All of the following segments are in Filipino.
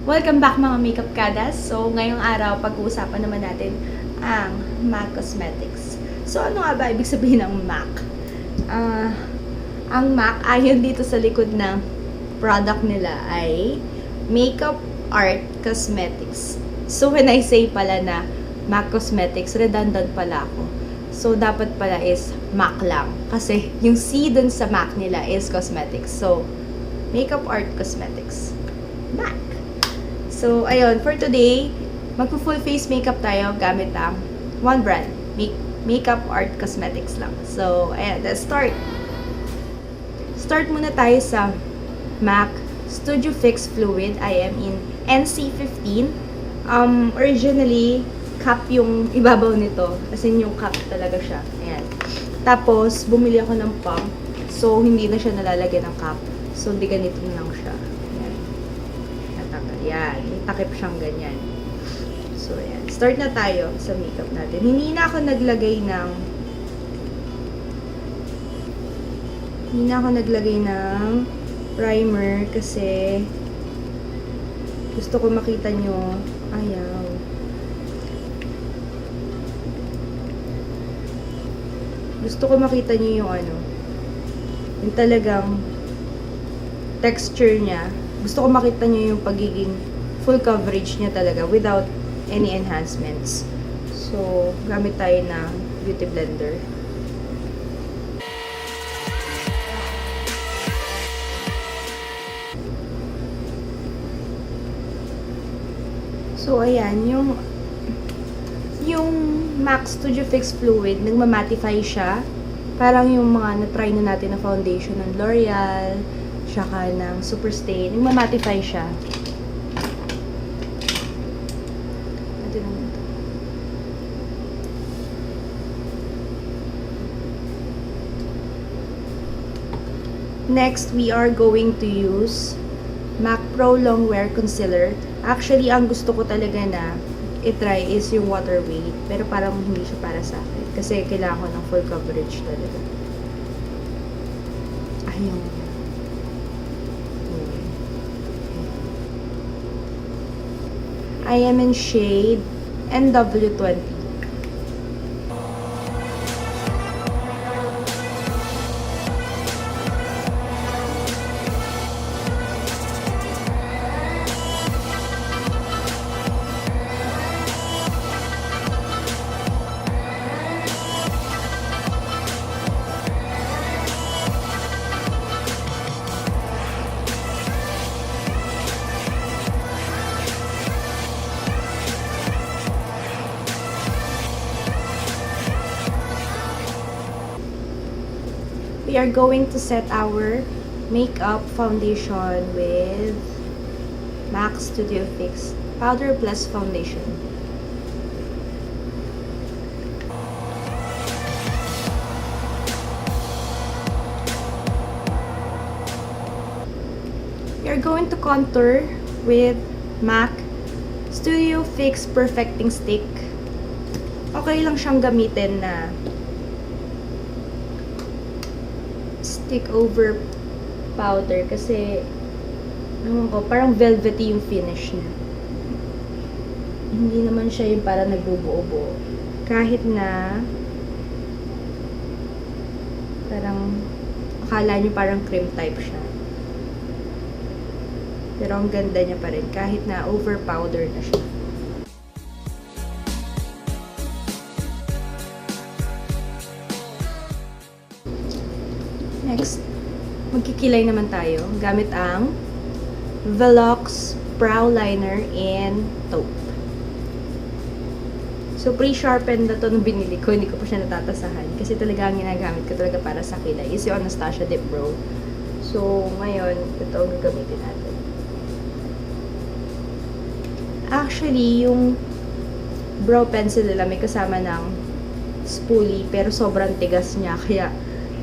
Welcome back mga makeup kadas. So, ngayong araw, pag-uusapan naman natin ang MAC Cosmetics. So, ano nga ba ibig sabihin ng MAC? Ang MAC, ayon dito sa likod ng product nila ay Makeup Art Cosmetics. So, when I say pala na MAC Cosmetics, redundant pala ako. So, dapat pala is MAC lang. Kasi yung C dun sa MAC nila is Cosmetics. So, Makeup Art Cosmetics. MAC. So, ayun, for today, magpo-full face makeup tayo gamit ang one brand, Makeup Art Cosmetics lang. So, ayan, let's start. Start muna tayo sa MAC Studio Fix Fluid. I am in NC15. Originally, cap yung ibabaw nito. As in, yung cap talaga siya. Ayan. Tapos, bumili ako ng pump. So, hindi na siya nalalagyan ng cap. So, hindi ganito na lang siya. Yan, may takip siyang ganyan. So, yan. Start na tayo sa makeup natin. Hindi na ako naglagay ng primer kasi gusto ko makita nyo. Ayaw. Gusto ko makita nyo yung yung talagang texture niya. Gusto ko makita nyo yung pagiging full coverage niya talaga without any enhancements. So, gamit tayo ng beauty blender. So, ayan, yung MAC Studio Fix Fluid, nagmamattify siya. Parang yung mga na-try na natin na foundation ng L'Oreal, tsaka ng Superstay, nagmamattify siya. Next, we are going to use MAC Pro Longwear Concealer. Actually, ang gusto ko talaga na i-try is yung water weight. Pero parang hindi siya para sa akin. Kasi kailangan ko ng full coverage talaga. Ayun. I am in shade NW20. We are going to set our makeup foundation with MAC Studio Fix Powder Plus Foundation. We are going to contour with MAC Studio Fix Perfecting Stick. Okay lang siyang gamitin na stick over powder kasi parang velvety yung finish niya. Hindi naman siya yung parang nagbubuo-buo. Kahit na parang akala nyo parang cream type siya. Pero ang ganda niya pa rin kahit na over powder na siya. Next, magkikilay naman tayo gamit ang Velux Brow Liner in Taupe. So, pre-sharpened na to nung binili ko. Hindi ko pa siya natatasahan. Kasi talaga ang ginagamit ko talaga para sa kilay is yung Anastasia Dip Brow. So, ngayon, ito ang gagamitin natin. Actually, yung brow pencil nila may kasama ng spoolie pero sobrang tigas niya. Kaya,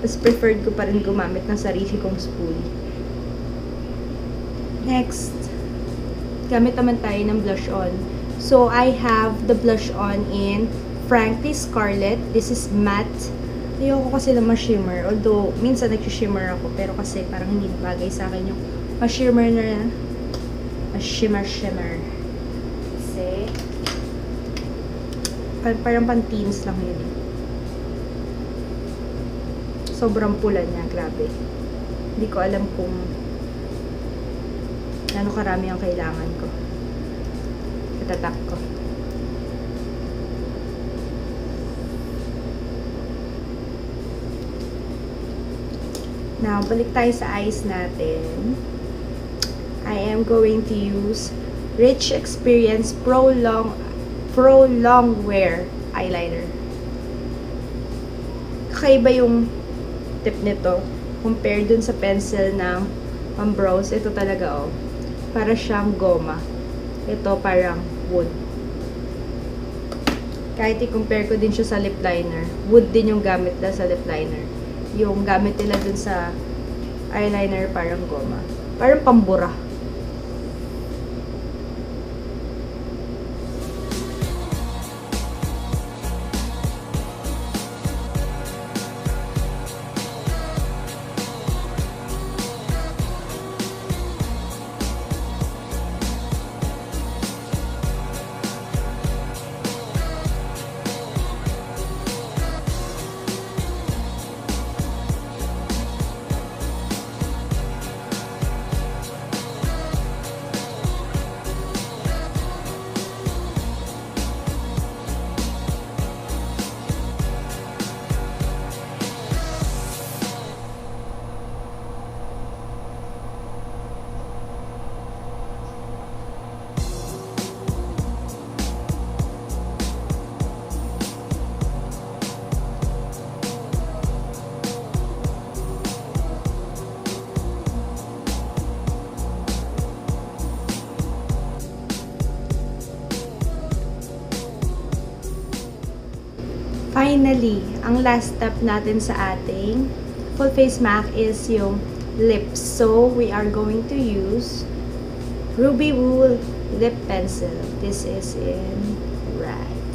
mas preferred ko pa rin gumamit ng sarili kong spoolie. Next, gamit naman tayo ng blush on. So, I have the blush on in Frankly Scarlette. This is matte. Ayoko kasi na ma-shimmer. Although, minsan nag-shimmer ako. Pero kasi parang hindi bagay sa akin yung ma-shimmer na shimmer. Kasi, parang pan-teens lang yun eh. Sobrang pula niya, grabe. Hindi ko alam kung ano karami ang kailangan ko. Itatak ko. Now, balik tayo sa eyes natin. I am going to use Rich Experience Pro Long Wear Eyeliner. Kakaiba yung tip nito compared dun sa pencil ng pambrows. Ito talaga, oh. Para siyang goma. Ito parang wood. Kahit i-compare ko din siya sa lip liner, wood din yung gamit nila sa lip liner. Yung gamit nila dun sa eyeliner parang goma. Parang pambura. Finally, ang last step natin sa ating full face MAC is yung lips. So, we are going to use Ruby Wool Lip Pencil. This is in red.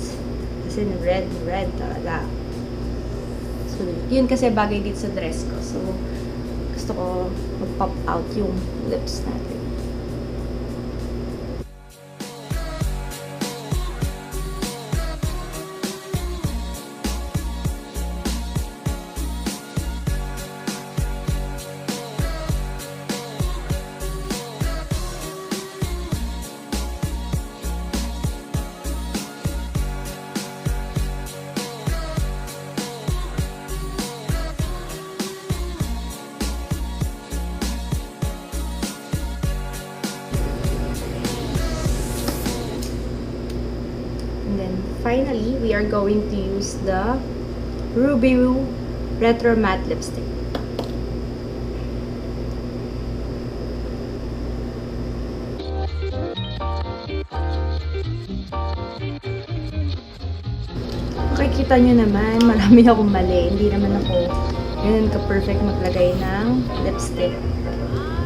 As in red talaga. So, yun kasi bagay dito sa dress ko. So, gusto ko mag-pop out yung lips natin. Finally, we are going to use the Ruby Woo Retro Matte Lipstick. Makikita nyo naman, marami akong mali. Hindi naman ako ganun ka-perfect maglagay ng lipstick.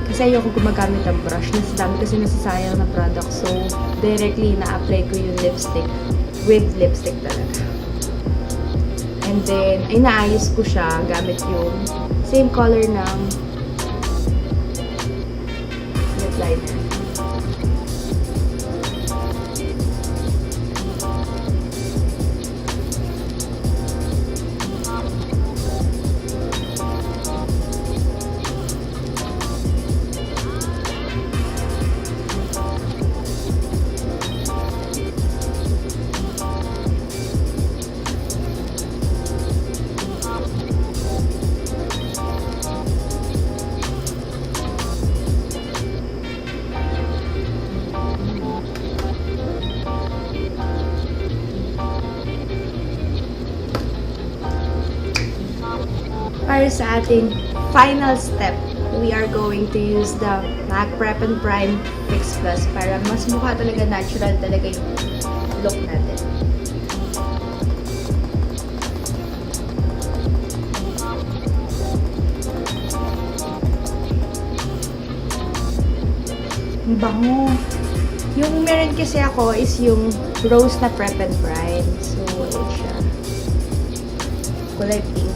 Kasi ayoko gumagamit ng brush. Dami kasi nasasayang na product. So, directly na-apply ko yung lipstick with lipstick talaga. And then, ay naayos ko siya gamit yung same color ng lip liner. Para sa ating final step, we are going to use the MAC Prep+Prime Fix Plus para mas mukha talaga natural talaga yung look natin. Ang bango. Yung meron kasi ako is yung rose na Prep+Prime. So, ayan siya. Kulay pink.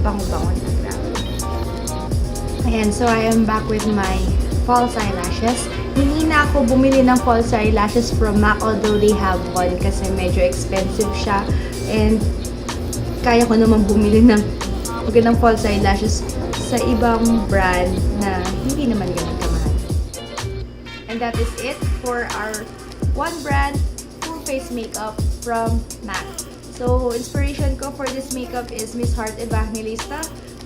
Bango-bango na, grabe. Ayan, so I am back with my false eyelashes. Hindi na ako bumili ng false eyelashes from MAC, although they have one kasi medyo expensive siya. And kaya ko naman bumili ng magandang false eyelashes sa ibang brand na hindi naman ganun kamahal. And that is it for our one brand full face makeup from MAC. So, inspiration ko for this makeup is Miss Heart Evangelista.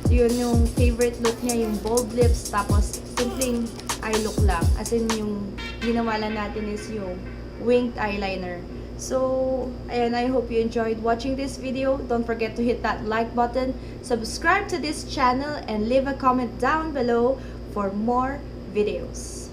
Yun yung favorite look niya, yung bold lips, tapos simpleng eye look lang. As in, yung ginawa lang natin is yung winged eyeliner. So, ayan, I hope you enjoyed watching this video. Don't forget to hit that like button, subscribe to this channel, and leave a comment down below for more videos.